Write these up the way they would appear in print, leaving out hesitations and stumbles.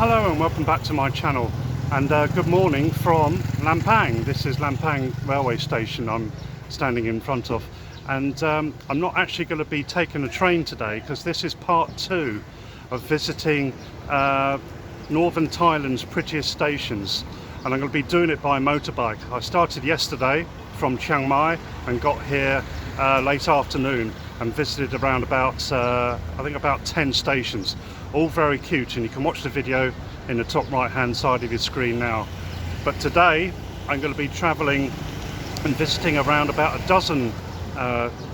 Hello and welcome back to my channel, and good morning from Lampang. This is Lampang railway station I'm standing in front of, and I'm not actually going to be taking a train today because this is part 2 of visiting Northern Thailand's prettiest stations, and I'm going to be doing it by motorbike. I started yesterday from Chiang Mai and got here late afternoon and visited around about I think about 10 stations, all very cute, and you can watch the video in the top right hand side of your screen now. But today I'm going to be travelling and visiting around about a dozen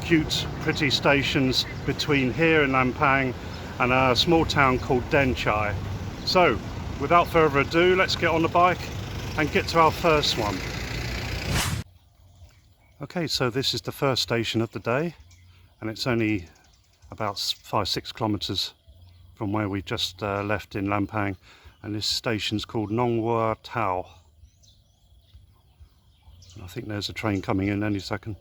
cute pretty stations between here in Lampang and a small town called Den Chai. So without further ado, let's get on the bike and get to our first one. Okay, so this is the first station of the day, and it's only about 5-6 kilometres from where we just left in Lampang, and this station's called Nong Wua Thao. I think there's a train coming in any second.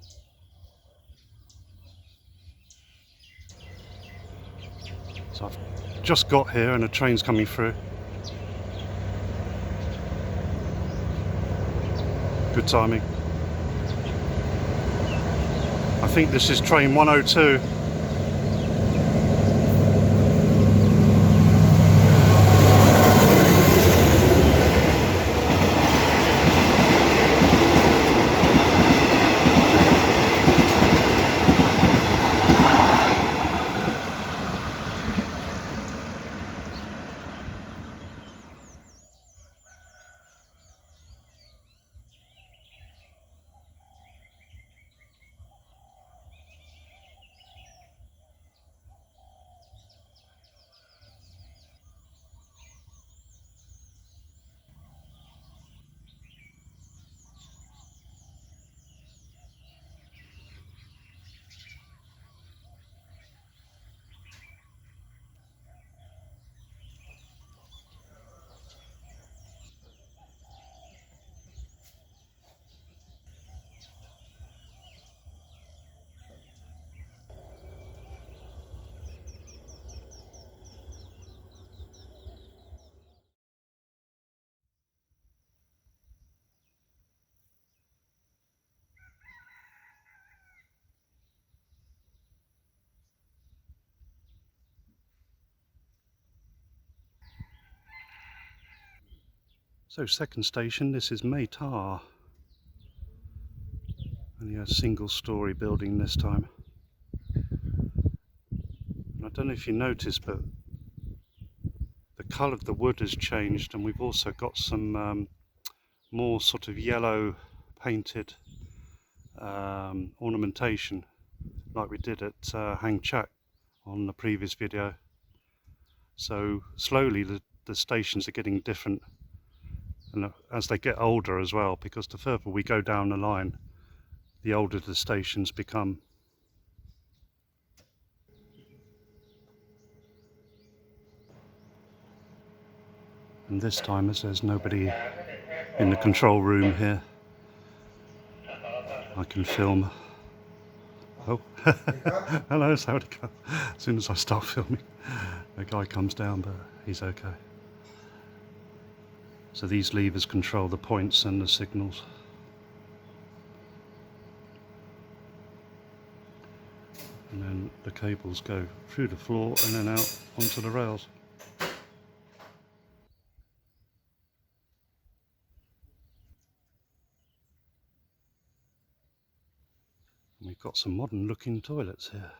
So I've just got here and a train's coming through. Good timing. I think this is train 102. So second station, this is Mae Tha. Only a single story building this time. And I don't know if you noticed, but the colour of the wood has changed, and we've also got some more sort of yellow painted ornamentation like we did at Hang Chak on the previous video. So slowly the stations are getting different, and as they get older as well, because the further we go down the line, the older the stations become. And this time, as there's nobody in the control room here, I can film. Oh, hello, how'd it go? As soon as I start filming, a guy comes down, but he's okay. So these levers control the points and the signals. And then the cables go through the floor and then out onto the rails. And we've got some modern looking toilets here.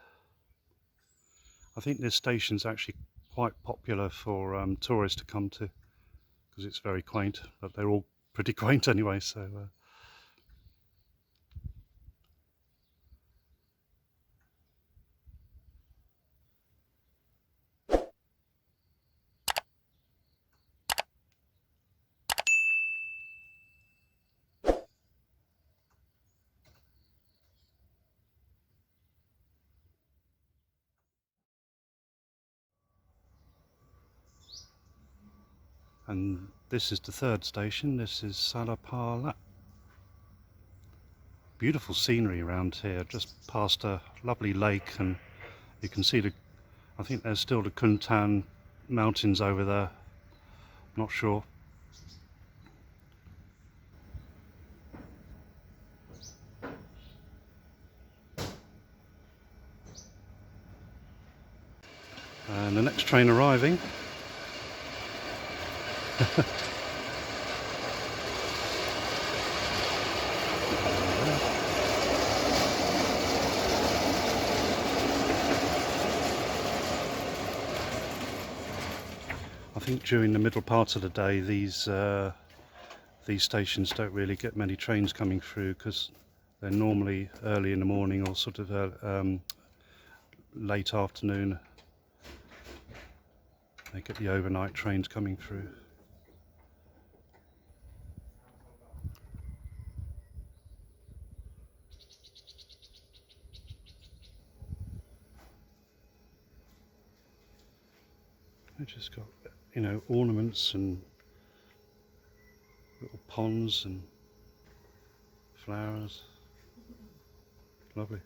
I think this station's actually quite popular for tourists to come to, because it's very quaint, but they're all pretty quaint anyway, so and this is the third station. This is Sala Pha Lat. Beautiful scenery around here, just past a lovely lake, and you can see I think there's still the Kuntan mountains over there, Not sure. And the next train arriving. I think during the middle part of the day these stations don't really get many trains coming through because they're normally early in the morning or sort of late afternoon. They get the overnight trains coming through. They've just got, you know, ornaments and little ponds and flowers. Lovely.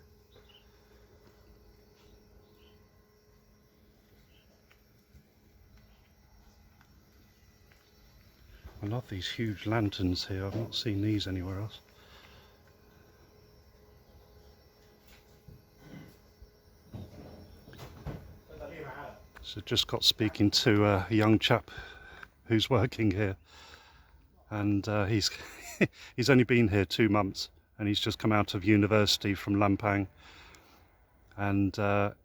I love these huge lanterns here. I've not seen these anywhere else. So just got speaking to a young chap who's working here, and he's he's only been here 2 months, and he's just come out of university from Lampang, and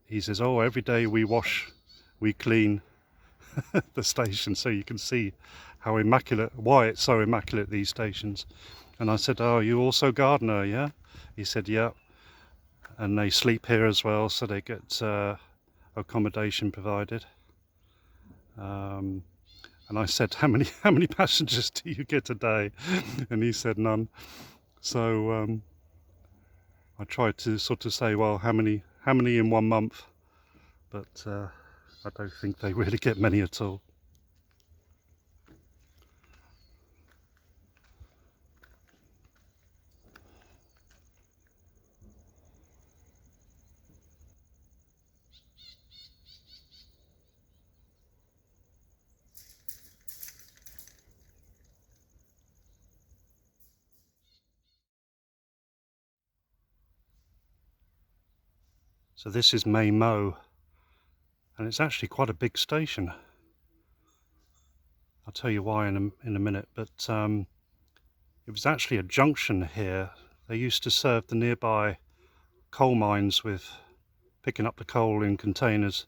he says, oh, every day we clean the station, so you can see how immaculate, why it's so immaculate, these stations. And I said, oh, you also gardener? Yeah. He said, yeah. And they sleep here as well, so they get accommodation provided. And I said, how many passengers do you get a day? And he said none. So I tried to sort of say, well, how many in 1 month? But I don't think they really get many at all. So this is Mae Mo, and it's actually quite a big station. I'll tell you why in a minute, but it was actually a junction here. They used to serve the nearby coal mines with picking up the coal in containers,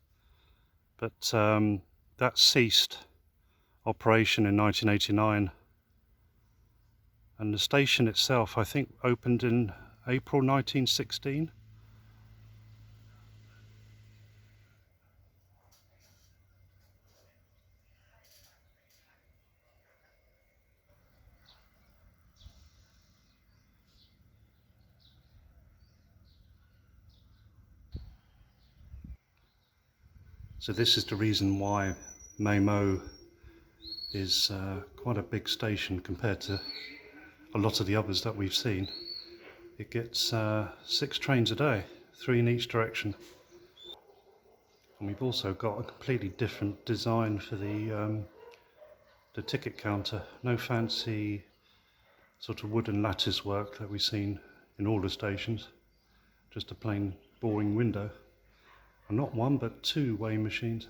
but that ceased operation in 1989, and the station itself, I think, opened in April 1916. So this is the reason why Mae Mo is quite a big station compared to a lot of the others that we've seen. It gets 6 trains a day, 3 in each direction. And we've also got a completely different design for the ticket counter. No fancy sort of wooden lattice work that we've seen in all the stations. Just a plain boring window. And not 1 but 2 weighing machines.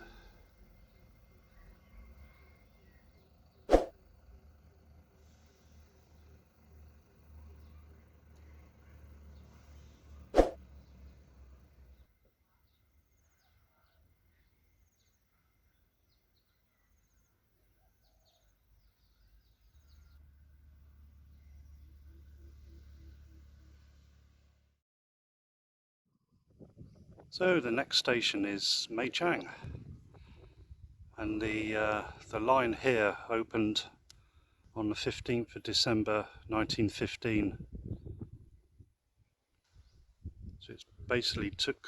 So the next station is Mae Chang, and the line here opened on the 15th of December 1915. So it basically took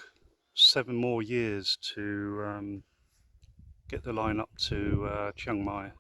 7 more years to get the line up to Chiang Mai.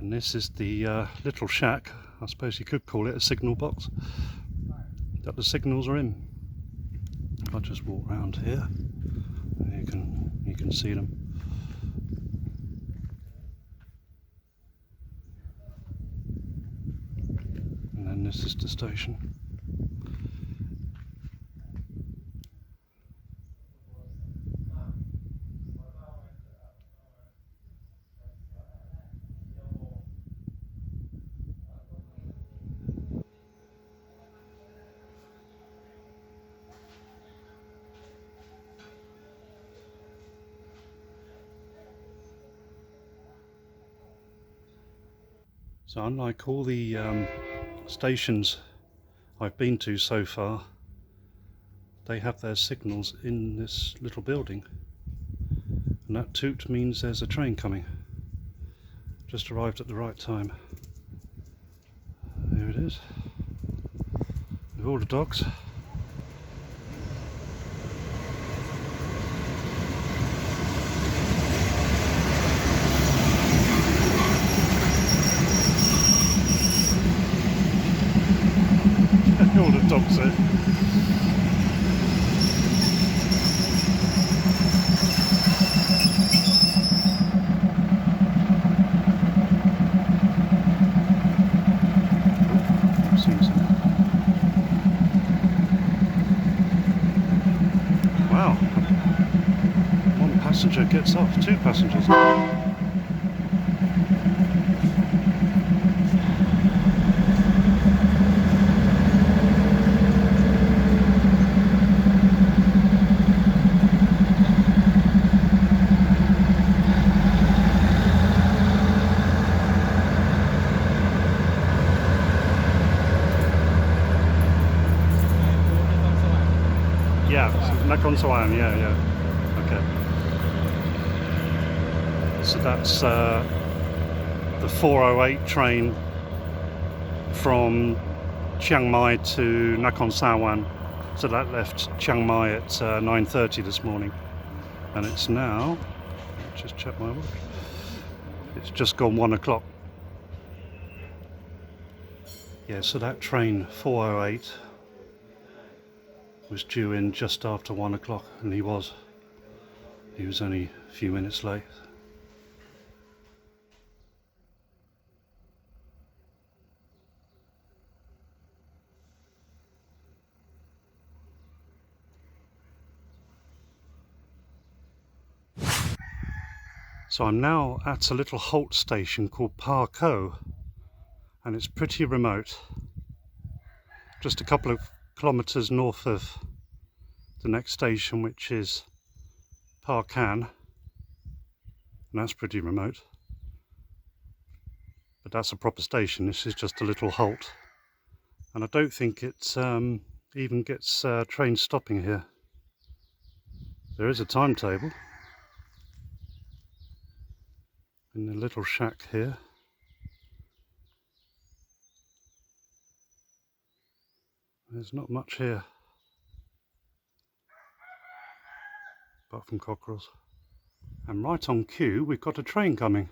And this is the little shack, I suppose you could call it a signal box, that the signals are in. If I just walk around here, you can see them. And then this is the station. So unlike all the stations I've been to so far, they have their signals in this little building, and that toot means there's a train coming. Just arrived at the right time. There it is, with all the dogs. All the dogs there. Wow. One passenger gets off, two passengers. Yeah, Nakhon Sawan, yeah. Okay. So that's the 408 train from Chiang Mai to Nakhon Sawan. So that left Chiang Mai at 9:30 this morning. And it's now, just check my watch, it's just gone 1 o'clock. Yeah, so that train 408 was due in just after 1 o'clock, and he was only a few minutes late. So I'm now at a little halt station called Pha Kho, and it's pretty remote, just a couple of kilometers north of the next station, which is Pak Pan, and that's pretty remote, but that's a proper station. This is just a little halt, and I don't think it even gets trains stopping here. There is a timetable in the little shack here. There's not much here apart from cockerels. And right on cue, we've got a train coming.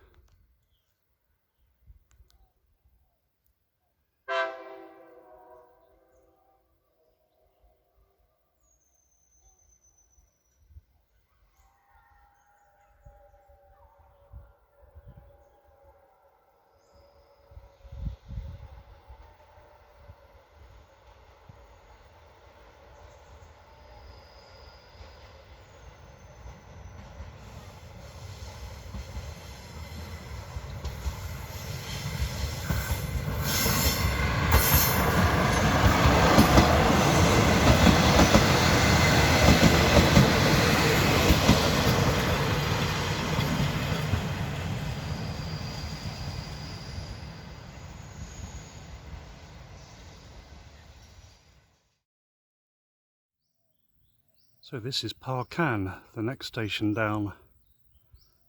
So this is Pak Pan, the next station down.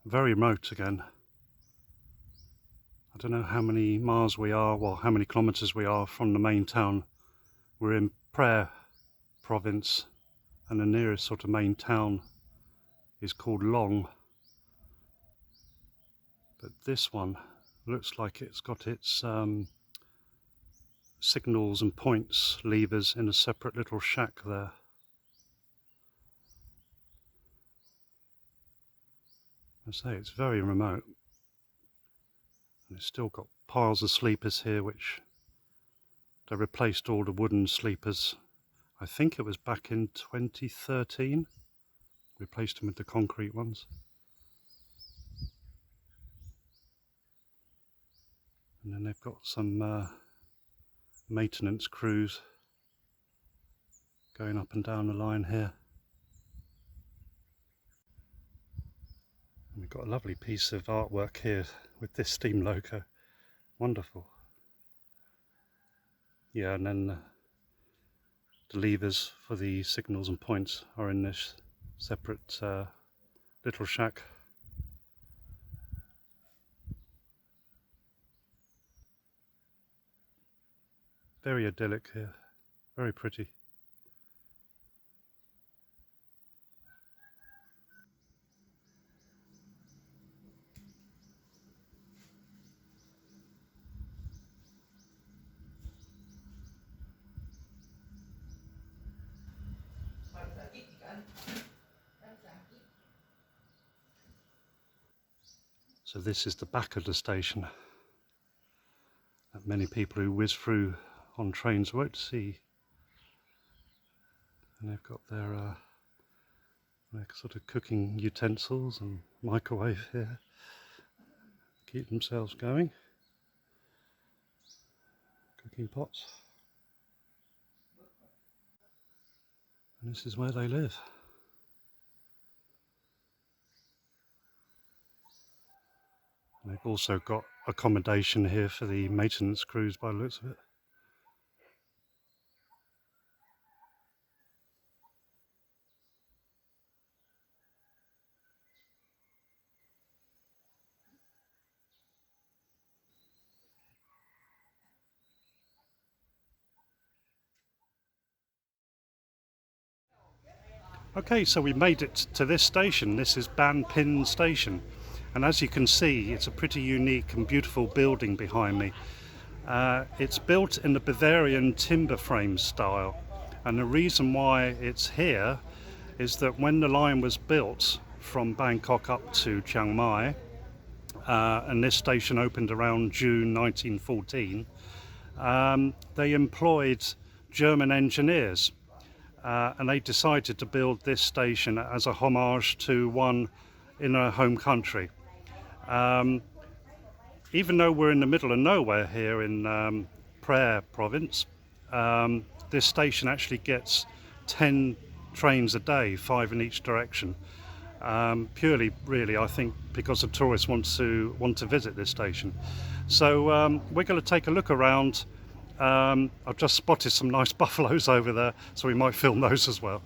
Very remote again. I don't know how many miles we are, well, how many kilometers we are from the main town. We're in Prettiest province, and the nearest sort of main town is called Long. But this one Looks like it's got its signals and points levers in a separate little shack there. I say it's very remote, and it's still got piles of sleepers here, which they replaced all the wooden sleepers. I think it was back in 2013. Replaced them with the concrete ones. And then they've got some maintenance crews going up and down the line here. And we've got a lovely piece of artwork here with this steam loco. Wonderful. Yeah, and then the levers for the signals and points are in this separate little shack. Very idyllic here, very pretty. So this is the back of the station that many people who whiz through on trains won't see. And they've got their sort of cooking utensils and microwave here. Keep themselves going. Cooking pots. And this is where they live. And they've also got accommodation here for the maintenance crews by the looks of it. Okay, so we made it to this station. This is Ban Pin Station, and as you can see, it's a pretty unique and beautiful building behind me. It's built in the Bavarian timber frame style, and the reason why it's here is that when the line was built from Bangkok up to Chiang Mai, and this station opened around June 1914, they employed German engineers. And they decided to build this station as a homage to one in her home country. Even though we're in the middle of nowhere here in Prettiest province, this station actually gets 10 trains a day, 5 in each direction. Purely, really, I think, because the tourists want to visit this station. So we're going to take a look around. I've just spotted some nice buffaloes over there, so we might film those as well.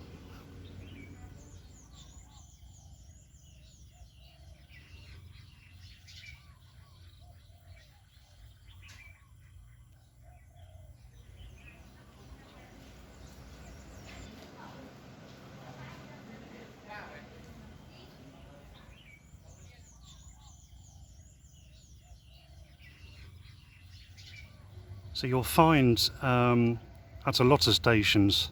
So you'll find at a lot of stations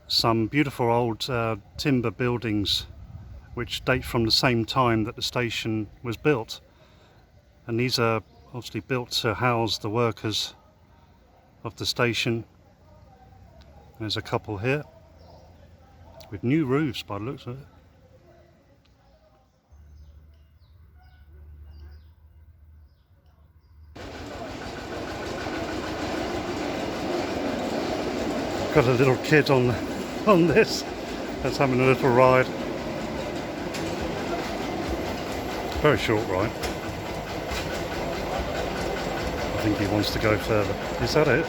some beautiful old timber buildings which date from the same time that the station was built, and these are obviously built to house the workers of the station. There's a couple here with new roofs by the looks of it. Got a little kid on this that's having a little ride. Very short ride. I think he wants to go further. Is that it?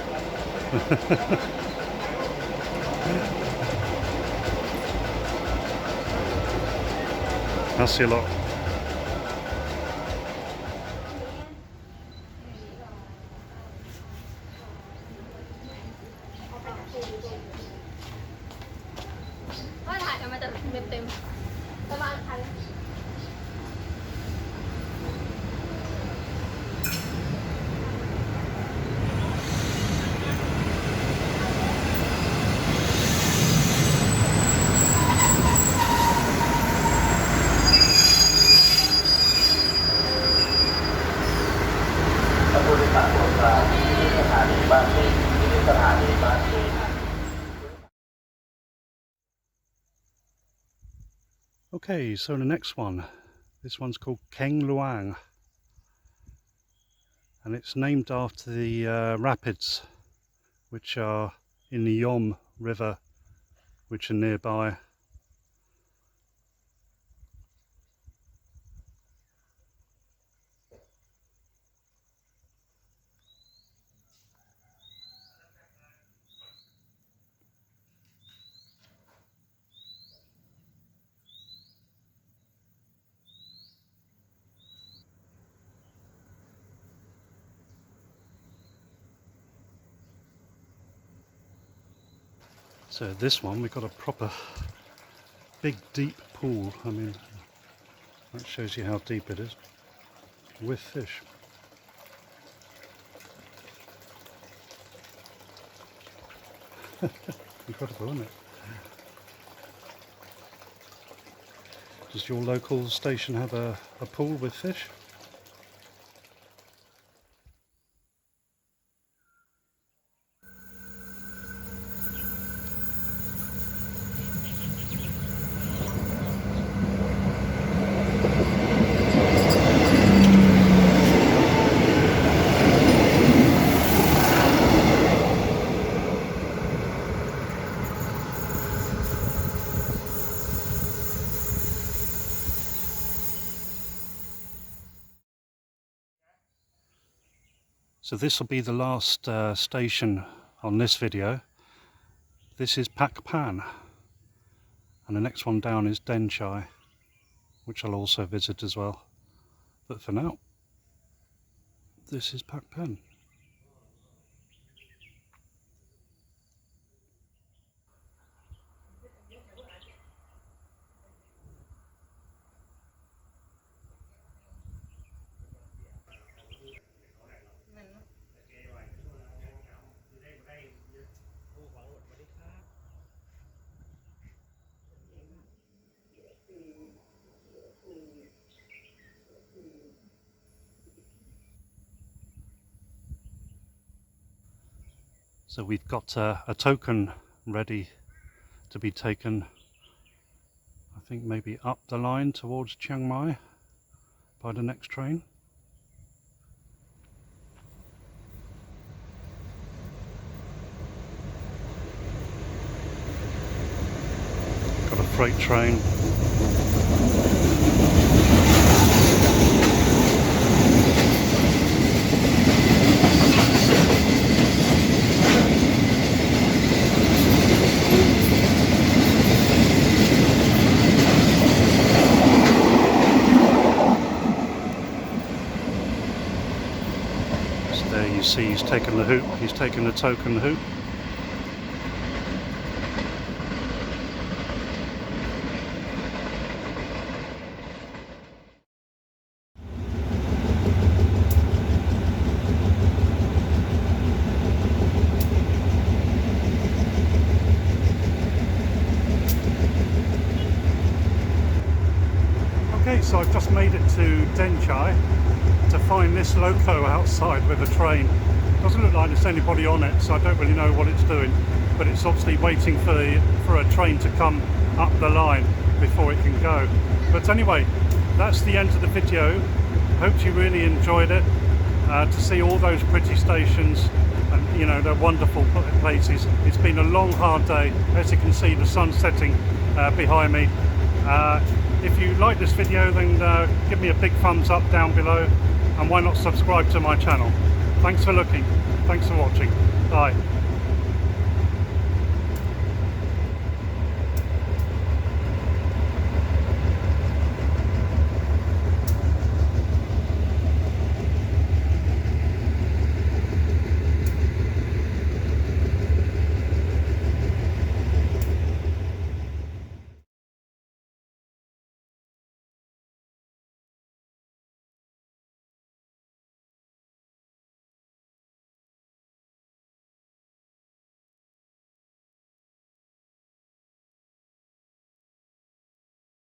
That's a lot. Okay, so the next one, this one's called Kaeng Luang, and it's named after the rapids which are in the Yom River, which are nearby. So this one, we've got a proper big deep pool. I mean, that shows you how deep it is, with fish. Incredible, isn't it? Does your local station have a pool with fish? So this will be the last station on this video. This is Pak Pan, and the next one down is Den Chai, which I'll also visit as well. But for now, this is Pak Pan. So we've got a token ready to be taken, I think maybe up the line towards Chiang Mai by the next train. Got a freight train. There you see he's taken the hoop, he's taken the token hoop. Okay, so I've just made it to Den Chai to find this loco outside with a train. Doesn't look like there's anybody on it, so I don't really know what it's doing, but it's obviously waiting for a train to come up the line before it can go. But anyway, that's the end of the video. Hope you really enjoyed it, to see all those pretty stations and, you know, they're wonderful places. It's been a long hard day. As you can see, the sun's setting behind me. If you like this video, then give me a big thumbs up down below, and why not subscribe to my channel. Thanks for looking, thanks for watching, bye.